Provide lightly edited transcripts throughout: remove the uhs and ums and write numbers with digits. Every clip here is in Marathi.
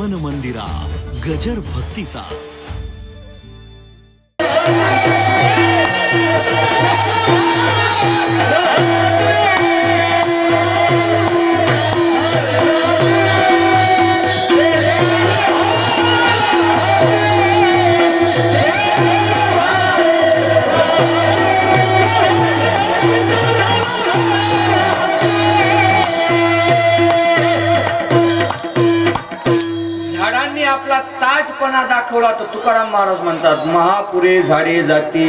मन मंदिरा गजर भक्तीचा आपला ताजपणा दाखवला तर तुकाराम महाराज म्हणतात महापुरे झाडे जाती.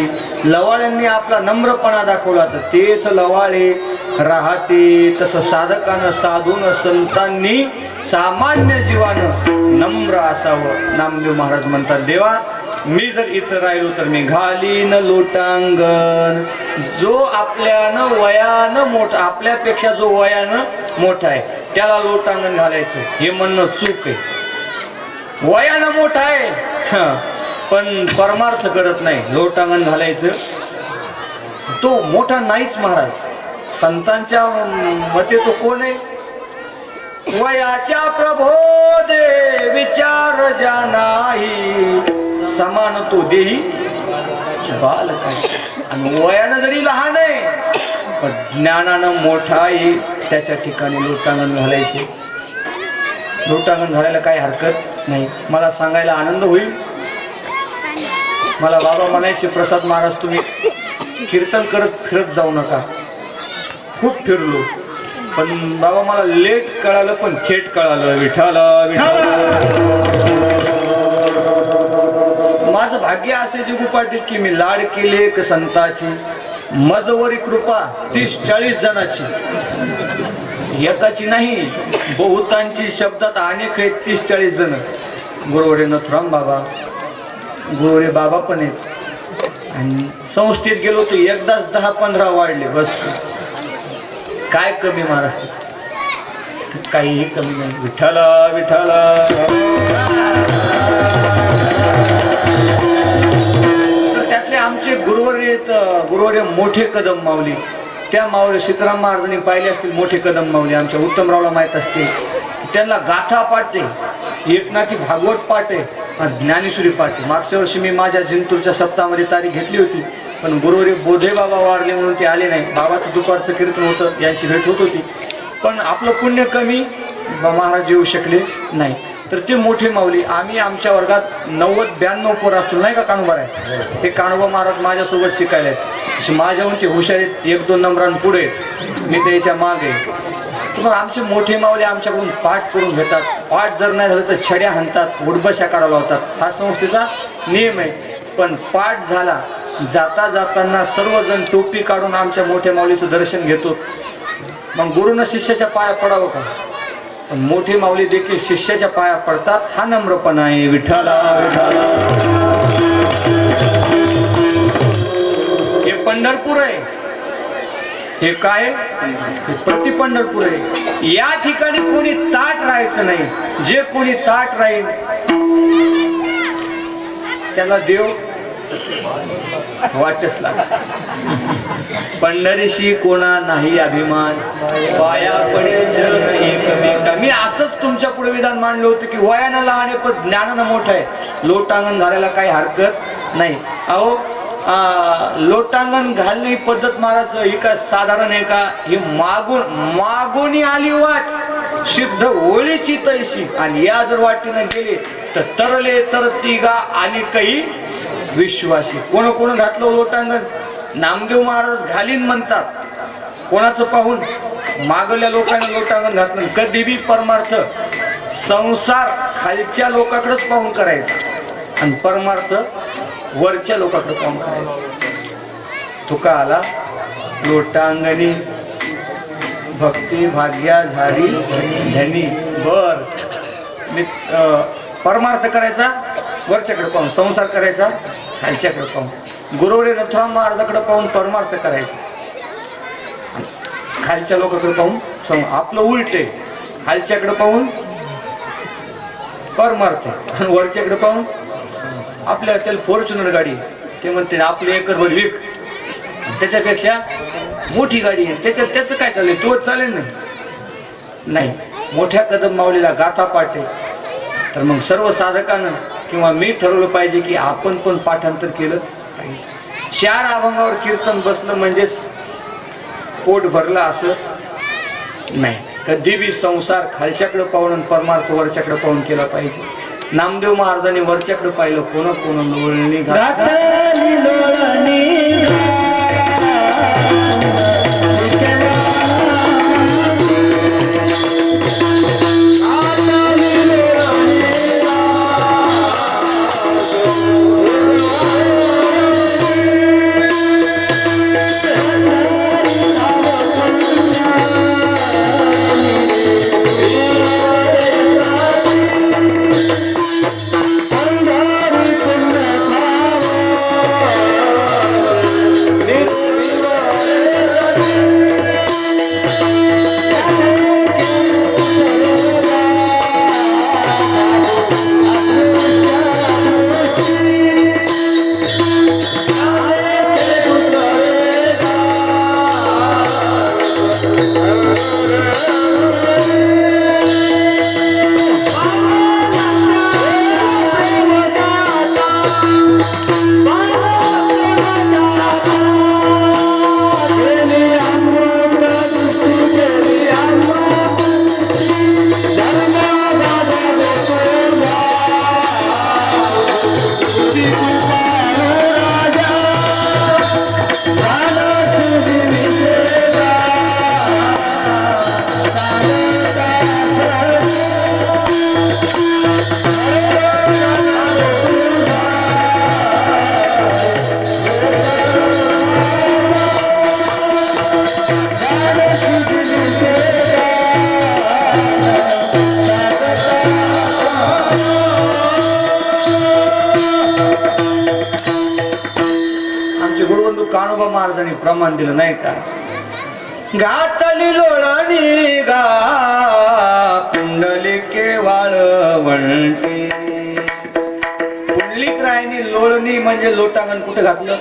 लवाळ्यांनी आपला नम्रपणा दाखवला तर तेच लवाळे राहते. तसं साधकानं साधून संतांनी सामान्य जीवानं नम्र असावं. नामदेव महाराज म्हणतात देवा मी जर इथं राहिलो तर मी घालीन लोटांगण. जो आपल्यानं वयानं मोठा आपल्यापेक्षा जो वयानं मोठा आहे त्याला लोटांगण घालायचं हे म्हणणं चूक आहे. वयानं मोठा आहे पण परमार्थ करत नाही लोटांगण घालायचं तो मोठा नाहीच. महाराज संतांच्या मते तो कोण आहे? वयाच्या प्रबोधे विचार जानाही समान तो देही बालक आहे. आणि वयानं जरी लहान आहे पण ज्ञानानं मोठा आहे त्याच्या ठिकाणी लोटांगण घालायचे. लोटांगण घालायला काही हरकत नाही. मला सांगायला आनंद होईल. मला बाबा म्हणायचे प्रसाद महाराज तुम्ही कीर्तन करत फिरत जाऊ नका. खूप फिरलो पण बाबा मला लेट कळालं पण थेट कळालं विठाला माझं भाग्य असे जिगू पाटील की मी लाड केले क संताची मजवरी कृपा 30-40 जणांची एकाची नाही बहुतांची शब्दात अनेक आहेत 30-40 जण. गुरुवरे नथुराम बाबा गुरुवरे बाबा पण आहेत आणि संस्थेत गेलो तर एकदाच 10-15 वाढले बस. काय कमी महाराज काहीही कमी नाही. विठ्ठला विठ्ठला त्यातले आमचे गुरुवरे मोठे कदम माऊली. त्या माऊली सीताराम महाराजांनी पाहिले असतील मोठे कदम माऊली आमच्या उत्तमरावला माहीत असते. त्यांना गाथा पाठ आहे एकनाथी भागवत पाठ आहे ज्ञानेश्वरी पाठ आहे. मागच्या वर्षी मी माझ्या जिंतूरच्या सप्ताहामध्ये तारीख घेतली होती पण गुरुवारी बोधे बाबा वारले म्हणून ते आले नाही. बाबाचं दुपारचं कीर्तन होतं यांची भेट होत होती पण आपलं पुण्य कमी महाराज येऊ शकले नाही. तर ते मोठे माऊली आम्ही आमच्या वर्गात 90-92 पोर असतो नाही का कानोबा आहे. हे कानोबा महाराज माझ्यासोबत शिकायला आहेत. माझ्याहून ते हुशार आहेत 1-2 नंबरांनी पुढे मी त्याच्या मागे. मग आमचे मोठे माऊली आमच्याकडून पाठ करून घेतात. पाठ जर नाही झालं तर छड्या हाणतात उडबशा काढायला लावतात. हा संस्थेचा नियम आहे. पण पाठ झाला जाता जाताना सर्वजण टोपी काढून आमच्या मोठ्या माऊलीचं दर्शन घेतो. मग गुरुनं शिष्याच्या पाया पडावं का? पण मोठी माऊली देखील शिष्याच्या पाया पडतात. हा नम्रपणा आहे. विठ्ठला विठ्ठला हे पंढरपूर आहे. हे काय हे प्रति पंढरपूर आहे. या ठिकाणी कोणी ताट राहायचं नाही. जे कोणी ताट राहील त्याला देव वाटच लागत. पंढरीशी कोणा नाही अभिमान पाया पडे जग एकमेका. मी असंच तुमच्या पुढे विधान मांडलं होतं की वयानं लहान आहे पण ज्ञानानं मोठं आहे. लोटांगण घालायला काही हरकत नाही. अहो लोटांगण घालणे ही पद्धत महाराज ही का साधारण आहे का? ही मागून आली वाट सिद्ध ओळीची तैशी आणि या जर वाटीनं गेले तर तरले तर तिगा आणि काही विश्वासी. कोण घातलं लोटांगण? नामदेव महाराज घालीन म्हणतात. कोणाचं पाहून? मागल्या लोकांनी लोटांगण घातलं. कधी बी परमार्थ संसार खालच्या लोकांकडेच पाहून करायचा आणि परमार्थ वरच्या लोकांकडे पाहून करायचं. तुका आला लोटांगणी भक्ती भाग्या झाडी धनी. बर मी परमार्थ करायचा वरच्याकडे पाहून, संसार करायचा खालच्याकडे पाहून. गुरुवरे नथुराम महाराजाकडे पाहून परमार्थ करायचा, खालच्या लोकांकडे पाहून आपलं उलट आहे. खालच्याकडे पाहून परमार्थ आणि वरच्याकडे पाहून आपल्या त्याला फॉर्च्युनर गाडी ते म्हणते आपले एकर भर विक, त्याच्यापेक्षा मोठी गाडी आहे त्याचं काय चालेल तो चालेल नाही. मोठ्या कदम माऊलीला गाथा पाठ आहे. तर मग सर्व साधकांना किंवा मी ठरवलं पाहिजे की आपण पण पाठांतर केलं पाहिजे. 4 अभंगावर कीर्तन बसलं म्हणजेच पोट भरलं असं नाही. कधी बी संसार खालच्याकडे पाहून आणि परमार्थ वरच्याकडे पाहून केला पाहिजे. नामदेव महाराजांनी वरच्याकडे पाहिलं, कोण कोण लोळणी कान्होबा महाराजांनी प्रमाण दिलं नाही का? घातली लोळणी गा पुंडलिके वाळवंटी. पुंडलिक रायनी लोळणी म्हणजे लोटांगण कुठे घातलं?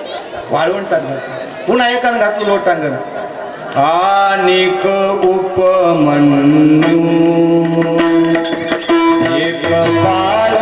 वाळवंटात घातलं. पुन्हा एकानं घातलं लोटांगण. आनिक उपमन्यू एक बाळ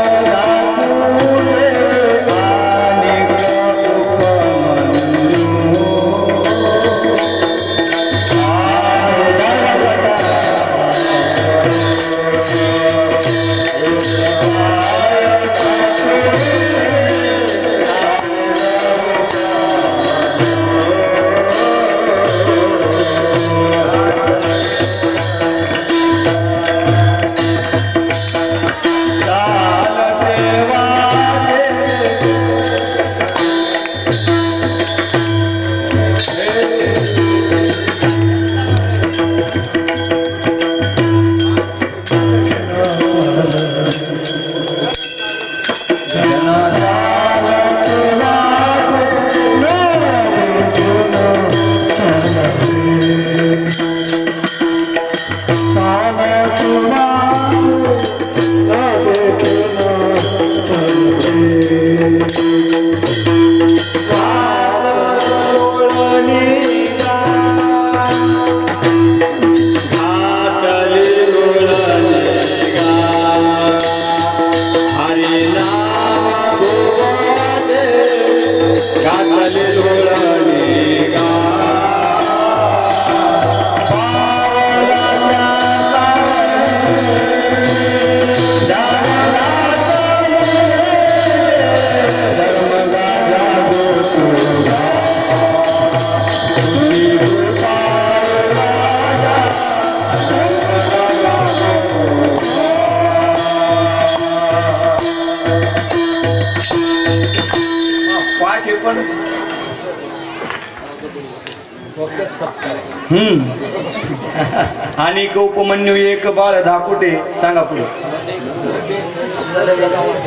आणि उपमन्यू एक बाळ धाकुटे. सांगा पुढे.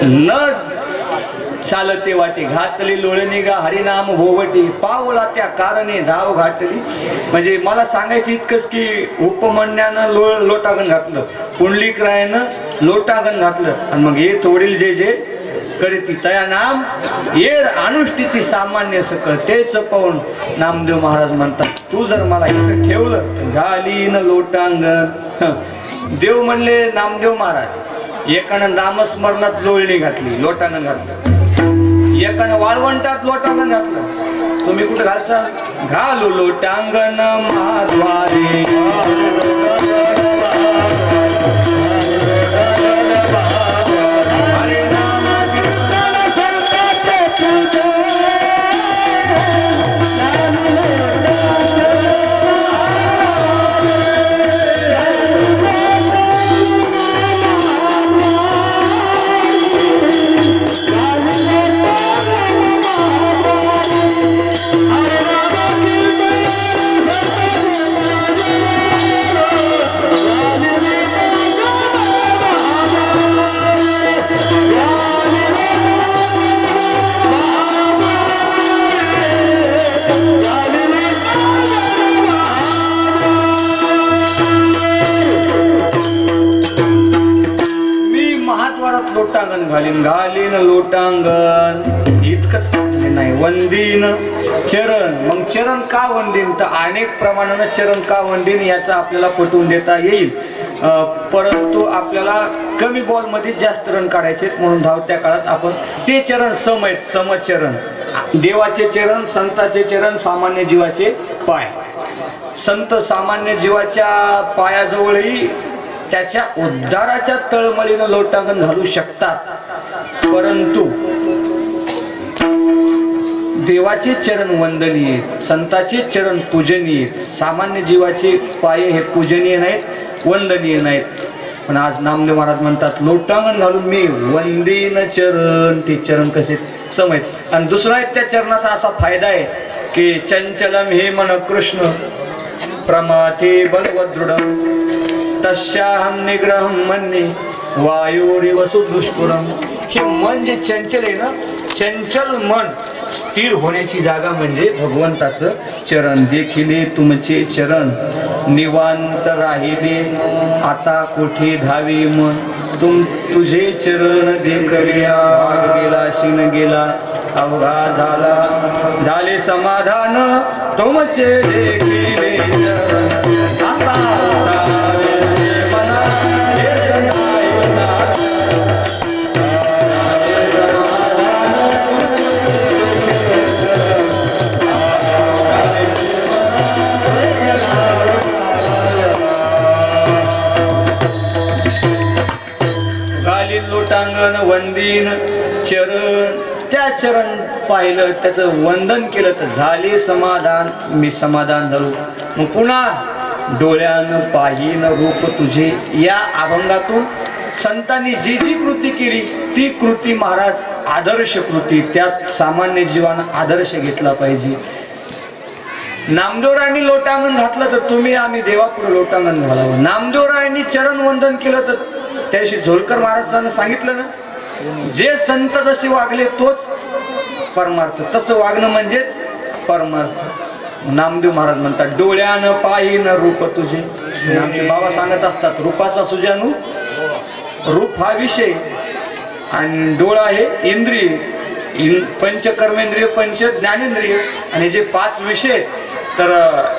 न चालते वाटे घातली लोळणी गा हरिनाम भोवटी. पावला त्या कारणे धाव घातली. म्हणजे मला सांगायचं इतकंच की उपमन्यानं लोटागण घातलं, पुंडलिक रायानं लोटागण घातलं, आणि मग हे थोडील जे जे करीती तया नाम येर अनुष्ठिती सामान्य सकळ. तेच पाहून नामदेव महाराज म्हणतात, तू जर मला इथं ठेवलं घालीन लोटांगण. देव म्हणले नामदेव महाराज एकानं नामस्मरणात लोळणी घातली, लोटांगण घातलं, एकानं वाळवंटात लोटांगण घातलं. तुम्ही कुठे घालसा? घालू लोटांगण महाद्वारे, लोटांगण घालीन घालीन लोटांगण इतकंच नाही, वंदीन चरण. मग चरण का वंदीन? तर अनेक प्रमाणानं चरण का वंदीन याचा आपल्याला पटवून देता येईल. परंतु आपल्याला कमी बॉल मध्ये जास्त रन काढायचे म्हणून धावत्या काळात आपण ते चरण सम आहेत, समचरण. देवाचे चरण, संताचे चरण, सामान्य जीवाचे पाय. संत सामान्य जीवाच्या पायाजवळही त्याच्या उद्धाराच्या तळमळीनं लोटांगण घालू शकतात. परंतु देवाचे चरण वंदनीय, संताचे चरण पूजनीय, सामान्य जीवाचे पाय हे पूजनीय नाहीत, वंदनीय नाहीत. पण आज नामदेव महाराज म्हणतात लोटांगण घालून मी वंदीन चरण. ते चरण कसे सम आहेत. आणि दुसरा एक त्या चरणाचा असा फायदा आहे की चंचलम हे मन कृष्ण प्रमाथे बलवदृढ तस्याहम निग्रहम मन्ये वायुरिव सुदुष्पुरम. हे मन जे चंचल आहे ना, चंचल मन स्थिर होण्याची जागा म्हणजे भगवंताचं चरण. देखिले तुमचे चरण निवांत राहिले, आता कोठे धावे मन. तुझे चरण देखल्या गेला शिन गेला, अवघा झाला झाले समाधान. तुमचे देखिले आता लोटांगण वंदीन चरण. त्या चरण पाहिलं, त्याचं वंदन केलं तर झाले समाधान. मी समाधान झालो. मग पुन्हा डोळ्यानं पाहिन रूप तुझे. या अभंगातून संतांनी जी जी कृती केली ती कृती महाराज आदर्श कृती. त्यात सामान्य जीवानं आदर्श घेतला पाहिजे. नामदेवरायांनी लोटांगण घातलं तर तुम्ही आम्ही देवापुढे लोटांगण घालावं. नामदेवरायांनी चरण वंदन केलं तर त्याशी झोलकर महाराजांनी सांगितलं ना, जे संत जसे वागले तोच परमार्थ. तसं वागणं म्हणजेच परमार्थ. नामदेव महाराज म्हणतात डोळ्यानं पाहिन रूप तुझे. आमचे बाबा सांगत असतात रूपाचा सुजानू. रूप हा विषय आणि डोळा हे इंद्रिय, पंचकर्मेंद्रिय, पंच ज्ञानेंद्रिय. आणि जे 5 विषय तर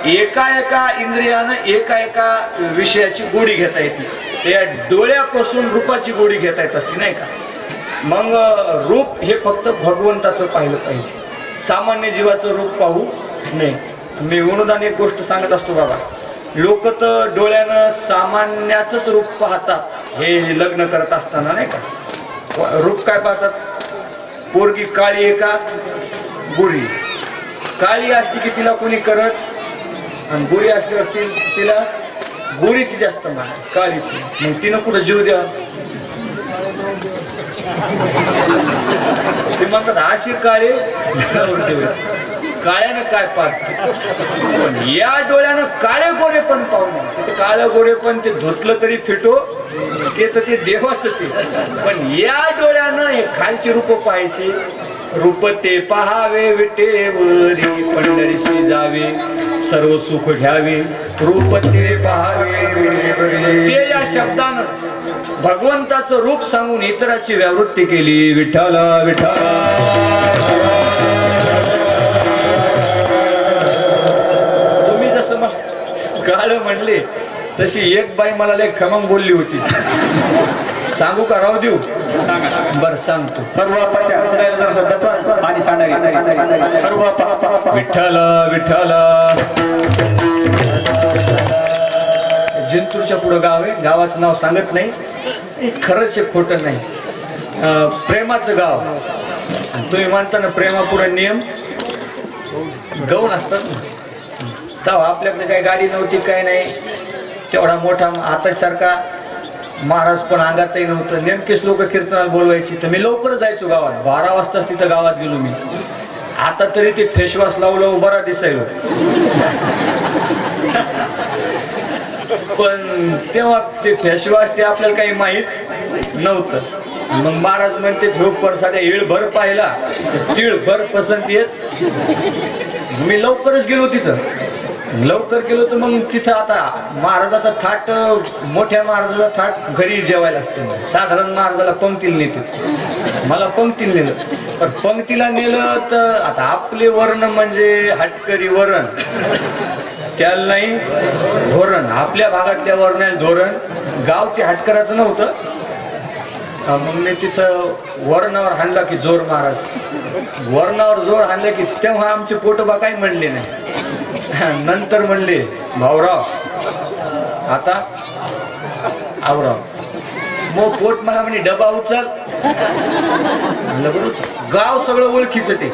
एका एका इंद्रियानं एका एका विषयाची गोडी घेता येते. या डोळ्यापासून रूपाची गोडी घेता येत असते नाही का. मग रूप हे फक्त भगवंताचं पाहिलं पाहिजे, सामान्य जीवाचं रूप पाहू नये. मी विनोदाने एक गोष्ट सांगत असतो बाबा, लोक तर डोळ्यानं सामान्याचंच रूप पाहतात हे लग्न करत असताना नाही का. रूप काय पाहतात? पोरगी काळी आहे का गोरी. काळी असली की तिला कोणी करत आणि गोरी असली असतील तिला गोरीची जास्त मान, काळीची. मग तिनं कुठं जीव द्या. ते म्हणतात अशी काळे काळ्यानं काय पाहत. पण या डोळ्यानं काळे गोरे पण पाहू नये. ते काळे गोरे पण ते धुतलं तरी फिटो, ते तर ते देवाच आहे. पण या डोळ्यानं हे खालची रूप पाहायची. रूप ते पहावे विटेवरी पंढरीशी जावे, सर्व सुख घ्यावे. रूप ते पहावे ते या शब्दानं भगवंताचं रूप सांगून इतराची व्यावृत्ती केली. विठ्ठल विठ्ठल. तुम्ही जसं मग काळ म्हणले तशी एक बाई मला लय खमंग बोलली होती. सांगू का राहू देऊ बर सांगतो सर्व आणि सांडावी सर्व विठ्ठल विठ्ठल जिंतूरच्या पुढं गाव आहे गावाचं नाव सांगत नाही खरंच हे खोटं नाही प्रेमाचं गाव तुम्ही म्हणता ना प्रेमापुढे नियम गौण असतात ना तेव्हा आपल्याकडे काही गाडी नव्हती काय नाही तेवढा मोठा आतासारखा महाराज पण अंगातही नव्हतं नेमकेच लोक कीर्तनाला बोलवायची तर मी लवकरच जायचो गावात 12 वाजता तिथं गावात गेलो मी आता तरी ते फेसवॉश लावलं बरा दिसायलो पण तेव्हा ते फेसवॉश ते आपल्याला काही माहीत नव्हतं मग महाराज म्हणते झोपडसाठी येळभर पाहिला तिळभर पसंत येत मी लवकरच गेलो तिथं लवकर गेलो तर मग तिथं आता महाराजाचा थाट मोठ्या महाराजाचा थाट घरी जेवायला असतो साधारण महाराजाला पंक्तीला नेते मला पंक्तीला नेलं पण पंक्तीला नेलं तर आता आपले वर्ण म्हणजे हटकरी वरण त्याला नाही धोरण आपल्या भागातल्या वर्ण धोरण गाव ते हटकराचं नव्हतं मग मी तिथं वर्णावर हाणला की जोर महाराज वर्णावर जोर हाणला की तेव्हा आमचे पोटोबा काही म्हणले नाही नंतर म्हणले भाऊराव आता आवराव मग पोट मला म्हणे डबा उचल गाव सगळं ओळखीचं ते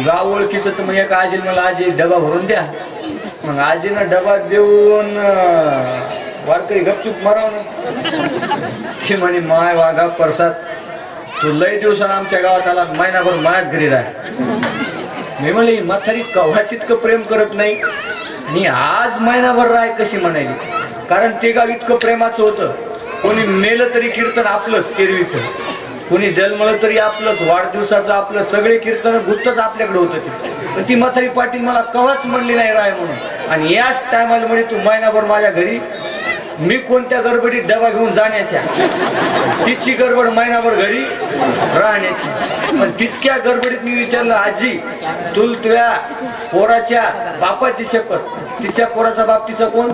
गाव ओळखीचं तर मग एक आजीन मला आजी डबा भरून द्या मग आजीनं डबा देऊन वारकरी गपचूप मरावं की म्हणे माय वाघा प्रसाद तू लय दिवसानं आमच्या गावात आला महिनाभर मायाच घरी राह मी म्हणले म्हातारी कव्हाच इतकं प्रेम करत नाही आणि आज महिनाभर राय कशी म्हणायली कारण ते गाव इतकं प्रेमाचं होतं कोणी मेलं तरी कीर्तन आपलंच केरवीचं कोणी जन्मलं तरी आपलंच वाढदिवसाचं आपलं सगळे कीर्तन गुप्तच आपल्याकडे होतं पण ती म्हातारी पाटील मला कव्हाच म्हणली नाही राय म्हणून आणि याच टायमाला म्हणे तू महिनाभर माझ्या घरी मी कोणत्या गडबडीत डबा घेऊन जाण्याच्या तिची गडबड महिनाभर घरी राहण्याची पण तितक्या गडबडीत मी विचारलं आजी तुझ्या पोराच्या बापाची शपथ तिच्या पोराचा बाप तिचा कोण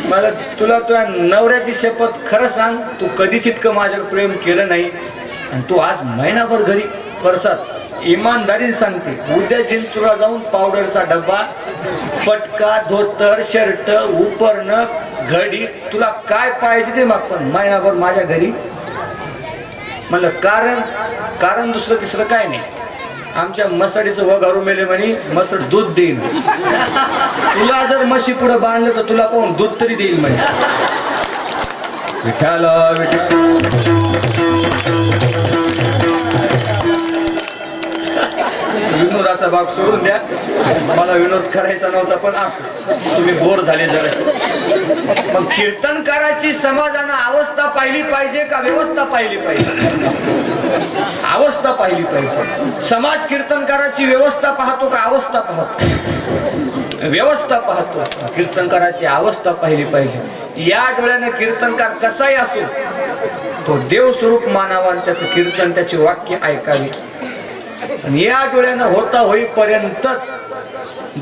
मला तुला तुझ्या नवऱ्याची शपथ खरं सांग तू कधीच इतकं माझ्यावर प्रेम केलं नाही आणि तू आज महिनाभर घरी परसात इमानदारीने सांगते उद्या जिंतूरला जाऊन पावडरचा डब्बा पटका धोतर शर्ट उपरणं घडी तुला काय पाहिजे ते माग पण महिनाभर माझ्या घरी म्हणलं कारण दुसरं तिसरं काय नाही आमच्या मसाडीचं वगारू मेले म्हणे मसड दूध देईन तुला जर म्हशी पुढे बांधलं तर तुला पाहून दूध तरी देईल म्हणे विठ्ठल विनोदाचा भाग सोडून द्या मला विनोद करायचा नव्हता पण तुम्ही बोर झाले जरा मग कीर्तनकाराची समाजानं अवस्था पाहिली पाहिजे का व्यवस्था पाहिली पाहिजे अवस्था पाहिली पाहिजे समाज कीर्तनकाराची व्यवस्था पाहतो का अवस्था पाहतो व्यवस्था पाहतो कीर्तनकाराची अवस्था पाहिली पाहिजे या डोळ्याने कीर्तनकार कसाही असो तो देव स्वरूप मानावा आणि त्याचं कीर्तन त्याची वाक्य ऐकावी आणि या डोळ्यानं होता होईपर्यंतच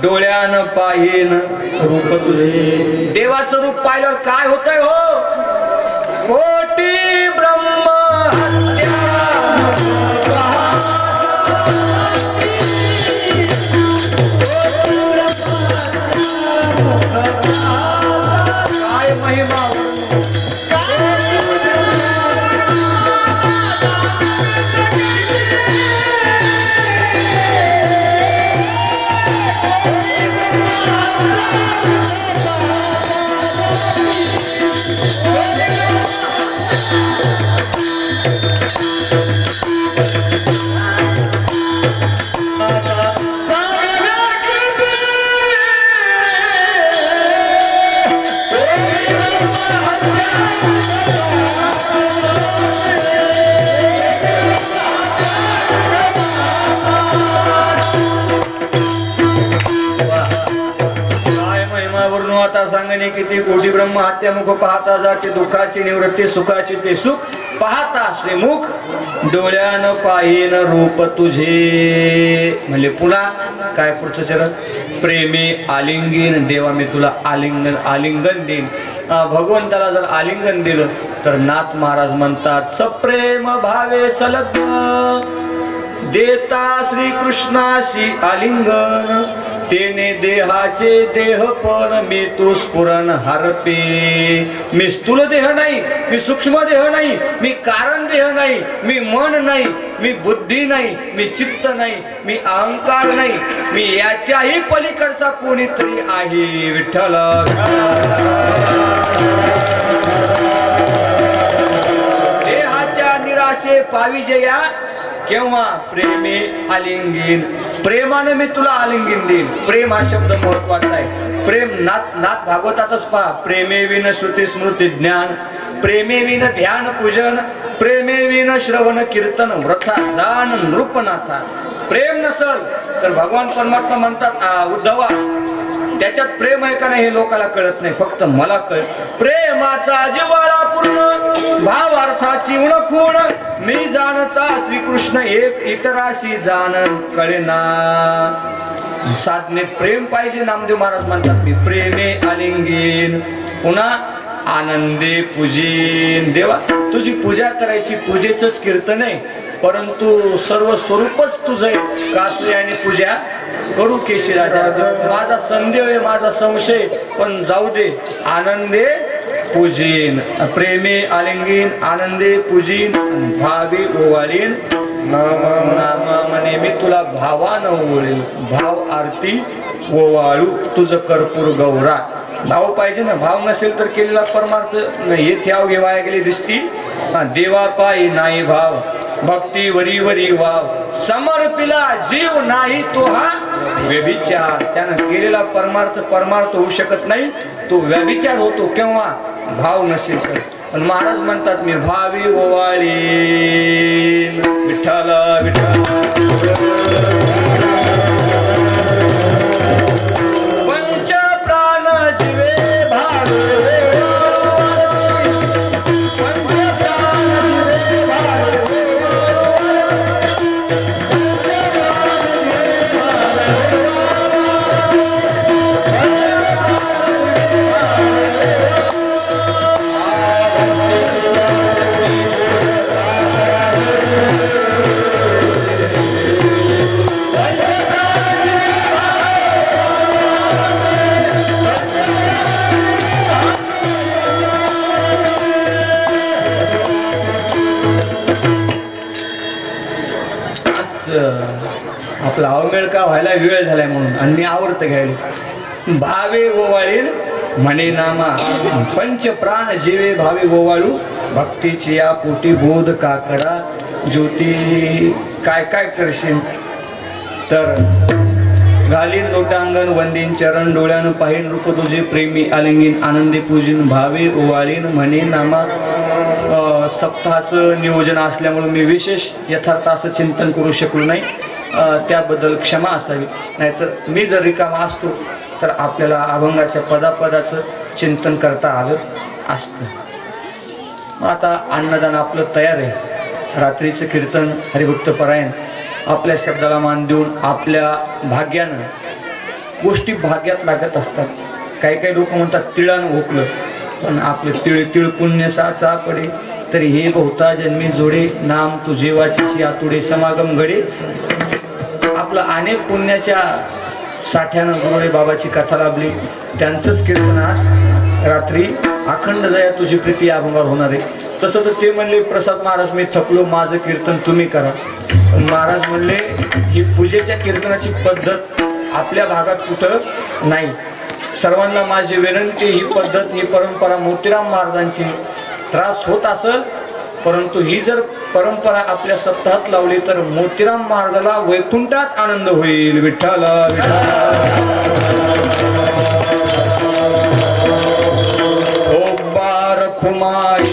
डोळ्यानं पाहिन रूप तुझे देवाचं रूप पाहिल्यावर काय होतंय हो कोटी ब्रह्म काय महिमा तुकारा सांगणे किती कोटी ब्रह्म हत्यामुख पाहता जाते दुःखाची निवृत्ती सुखाची ते सुख पाहता श्रीमुख डोळ्यानं पाहिन रूप तुझे. म्हणजे पुन्हा काय पुढचं चरण प्रेमे आलिंगन देवा मी तुला आलिंगन देईन. भगवंताला जर आलिंगन दिलं तर नाथ महाराज म्हणतात सप्रेम भावे सलग्न देता श्री कृष्णाशी आलिंगन तेने देहाचे देहपण मी तू स्फुरण हरपे. मी स्थूल देह नाही, मी सूक्ष्म देह नाही, मी कारण देह नाही, मी मन नाही, मी बुद्धी नाही, मी चित्त नाही, मी अहंकार नाही, मी याच्याही पलीकडचा कोणीतरी आहे. विठ्ठल देहाच्या निराशे पाविजया केव्हा प्रेमे आलिंगन. प्रेमाने मी तुला आलिंगन देईन. प्रेम हा शब्द महत्वाचा आहे. प्रेम नाथ भागवतातच पहा प्रेमे विन श्रुती स्मृती ज्ञान प्रेमे विन ध्यान पूजन प्रेमे विन श्रवण कीर्तन व्रथा जान नृपनाथा. प्रेम नसल तर भगवान परमात्मा म्हणतात उद्धवा त्याच्यात प्रेम आहे का नाही हे लोकांना कळत नाही, फक्त मला कळत. प्रेमाचा जिव्हाळा पूर्ण भावार्थाची उणखूण मी जाणता श्रीकृष्ण एक इतराशी जाण कळेना. साधनेत प्रेम पाहिजे. नामदेव महाराज म्हणतात मी प्रेमे आलिंगन पुन्हा आनंदे पूजेन. देवा तुझी पूजा करायची, पूजेचंच कीर्तन आहे परंतु सर्व स्वरूपच तुझं आहे. कासले आणि पूजा करू केशी राजा. माझा संदेह आहे, माझा संशय, पण जाऊ दे. आनंदे पूजीन प्रेमे आलिंगन आनंदे पूजीन भावी ओवाळीन नाम म्हणे मी तुला भावानं ओवळीन. भाव आरती ओवाळू तुझं कर्पूर गौरा. भाव पाहिजे ना. भाव नसेल तर केलेला परमार्थ हे थ्याव घेवाया गेली दिसती. देवा पायी नाही भाव भक्ती वरी वरी वाव समर्पिला जीव नाही तो हा व्यभिचार. त्यानं केलेला परमार्थ होऊ शकत नाही, तो व्यभिचार होतो केव्हा भाव नसेल तर. पण महाराज म्हणतात मी भावी ओवाळी. विठ्ठल विठ्ठल पंच प्राण जीवे भावे आपला अवमेळ का व्हायला वेळ झालाय म्हणून आणि मी आवडतं घ्यायला. भावे ओवाळील म्हणे नामा पंच प्राण जीवे भावे ओवाळू भक्तीची या पोटी बोध काकडा ज्योती. काय काय करशील तर घालीन लोटांगण वंदीन चरण डोळ्यानं पाहिन रूप तुझे प्रेमी आलिंगीन आनंदी पूजिन भावे ओवाळीन म्हणे नामा. सप्ताहाचं नियोजन असल्यामुळे मी विशेष यथार्थ असं चिंतन करू शकलो नाही, त्याबद्दल क्षमा असावी. नाहीतर मी जर रिकामा असतो तर आपल्याला अभंगाच्या पदापदाचं चिंतन करता आलं असतं. आता अन्नदान आपलं तयार आहे. रात्रीचं कीर्तन हरिभक्त परायण आपल्या शब्दाला मान देऊन आपल्या भाग्यानं गोष्टी भाग्यात लागत असतात. काही काही लोक म्हणतात तिळानं ओकलं, पण आपलं तिळ तिळ पुण्य साचा पडे तरी हे बहुता जन्मी जोडे नाम तुझे वाचीची आतुडे समागम घडे. आपलं अनेक पुण्याच्या साठ्यानं गुरुडे बाबाची कथा लाभली. त्यांचंच कीर्तन आज रात्री अखंड जया तुझी प्रीती अभंगावर होणार आहे. तसं तर ते म्हणले प्रसाद महाराज मी थकलो माझं कीर्तन तुम्ही करा. महाराज म्हणले ही पूजेच्या कीर्तनाची पद्धत आपल्या भागात कुठं नाही. सर्वांना माझी विनंती ही पद्धत ही परंपरा मोतीराम महाराजांची त्रास होत असेल परंतु ही जर परंपरा आपल्या सप्ताहात लावली तर मोतीराम महाराजाला वैकुंठात आनंद होईल. विठ्ठल बार खुमाई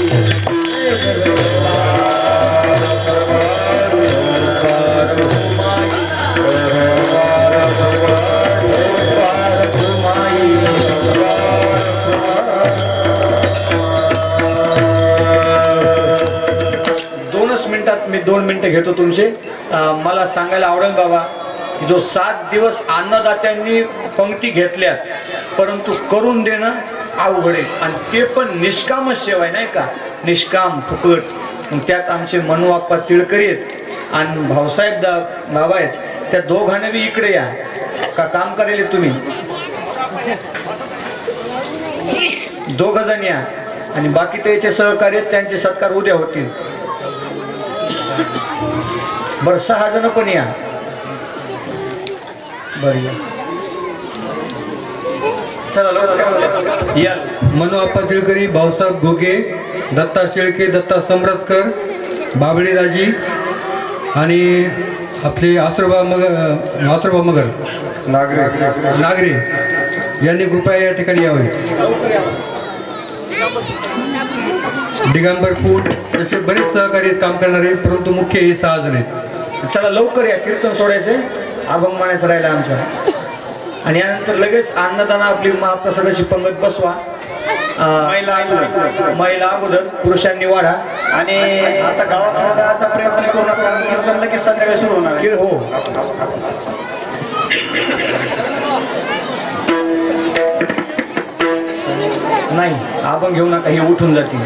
मिनिटात मी 2 मिनिटं घेतो तुमचे. मला सांगायला आवडेल बाबा की जो 7 दिवस अन्नदात्यांनी पंक्ती घेतल्यात परंतु करून देणं अवघड आहे आणि ते पण निष्काम सेवा आहे नाही का, निष्काम फुकट. मग त्यात आमचे मनोआप्पा तिळकरी आहेत आणि भाऊसाहेब बाबा आहेत, त्या दोघांना बी इकडे या का काम करेल तुम्ही दोघ जण या आणि बाकी त्याचे सहकार्य त्यांचे सत्कार उद्या होतील. बरं 6 जण पण या. बरं या. चला या. मनोआप्पा तिळकरी, भाऊसाहेब घोगे, दत्ता शेळके, दत्ता समरतकर, बाबळे दाजी आणि आपले आसरोबा मगर नागरे यांनी कृपया या ठिकाणी यावे. दिगंबर फूट असे बरेच सहकारी काम करणारे परंतु मुख्य हे 6 जण आहेत. चला लवकर या. कीर्तन सोडायचे, अभंग म्हणायचं राहिला आमचा आणि यानंतर लगेच अन्नदाना आपली महाप्रसादाची पंगत बसवा. महिला अगोदर, पुरुषांनी वाढा आणि आता गावाचा प्रयत्न करू नका, कीर्तन लगेच संध्याकाळी सुरू होणार आहे. हो. नाही अभंग घेऊ नका, हे उठून जातील.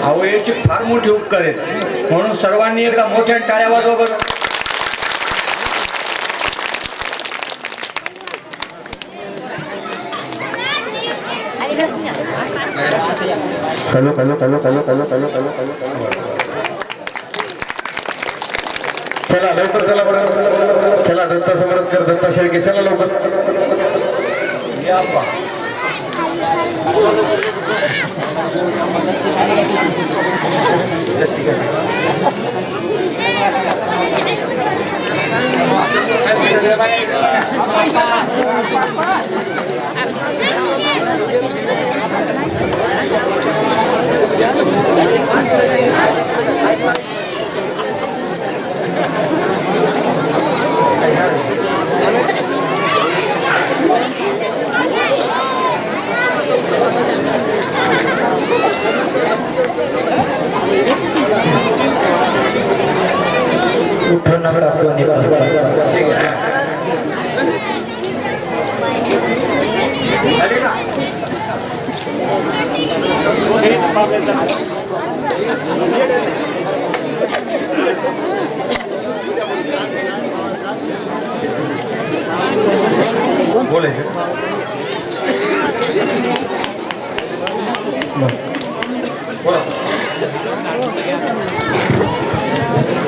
अहो याचे फार मोठे उपकार आहेत म्हणून सर्वांनी एकदा मोठ्या टाळ्या वाजवा बरं. चला लवकर चला बरं. चला दत्ता समरतकर, दत्ता शेळके, चला लवकर.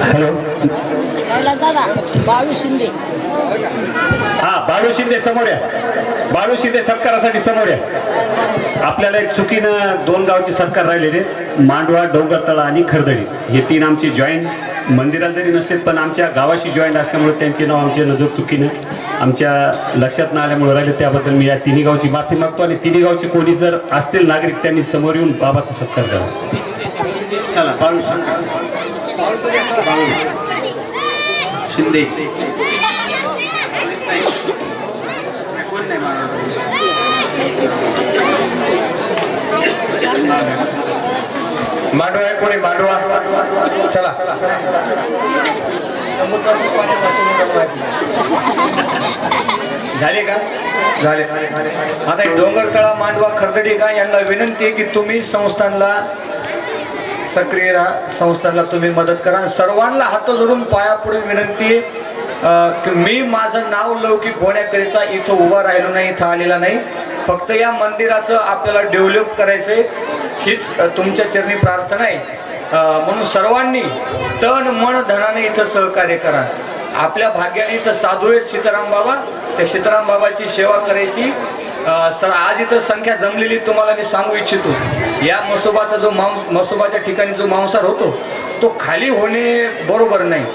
हॅलो दादा, बाळू शिंदे. हा बाळू शिंदे समोर या. बाळू शिंदे सत्कारासाठी समोर या. आपल्याला एक चुकीनं 2 गावचे सत्कार राहिलेले, मांडवा, डोंगरतळा आणि खरदडी. हे 3 आमचे जॉईंट मंदिरात जरी नसतील पण आमच्या गावाशी जॉईंट असल्यामुळे त्यांचे नाव आमच्या नजर चुकीनं आमच्या लक्षात न आल्यामुळे राहिले. त्याबद्दल मी या 3 गावची माफी मागतो आणि 3 गावचे कोणी जर असतील नागरिक त्यांनी समोर येऊन बाबाचा सत्कार करा. चला बाळू शिंदे. मांडवा आहे कोणी? मांडवा चला. झाले का? झाले. आता डोंगरतळा, मांडवा, खरदडी का यांना विनंती आहे की तुम्ही संस्थानला सक्रिय राहा, संस्थानला तुम्ही मदत करा. सर्वांना हात जोडून पाया पुढे विनंती आहे की मी माझं नाव लौकिक होण्याकरिता इथं उभा राहिलो नाही, इथं आलेला नाही. फक्त या मंदिराचं आपल्याला डेव्हलप करायचंय हीच तुमच्या चरणी प्रार्थना आहे. म्हणून सर्वांनी तन मन धनाने इथं सहकार्य करा. आपल्या भाग्याने इथं साधू आहेत सीताराम बाबा, त्या सीताराम बाबाची सेवा करायची. सर आज इथं संख्या जमलेली तुम्हाला मी सांगू इच्छितो. या मसोबाचा जो मसोबाच्या ठिकाणी जो मांसाहार होतो तो खाली होणे बरोबर नाही.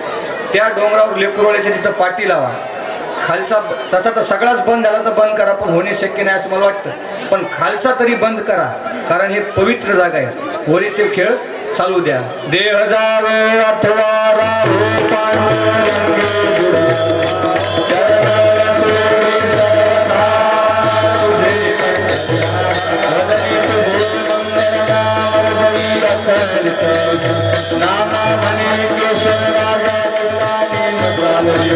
त्या डोंगरावर लेकुरवाड्याच्या तिथं पाटी लावा. खालचा तसा तर सगळाच बंद झाला तर बंद करा, पण होणे शक्य नाही असं मला वाटतं. पण खालचा तरी बंद करा, कारण हे पवित्र जागा आहे. वरीचे खेळ चालू द्या. देह जावे अथवा राहू नामा म्हणे केशव राजा तुलाने मधुरावरी.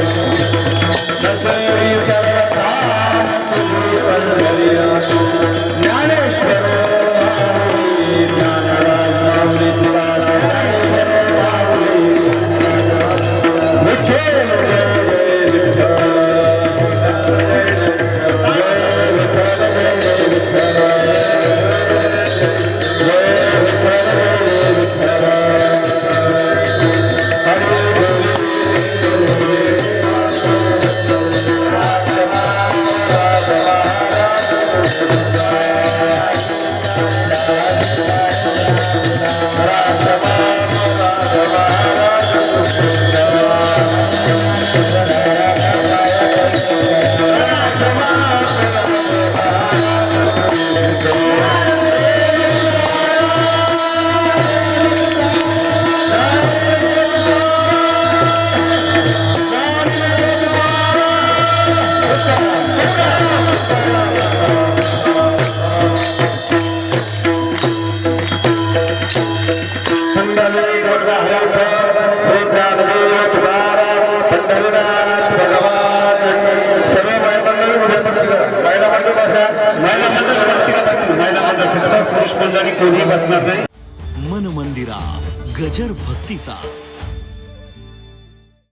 दशरी सर्वकाम तुझी वल्लरिया. ज्ञानेश्वर माऊली, ज्ञानराज माऊली तुला ज्ञानेश्वर माऊली. विठ्ठल जय जय विठ्ठल. पुरुष मंडळी कोणी बसणार नाही. मन मंदिरा गजर भक्तीचा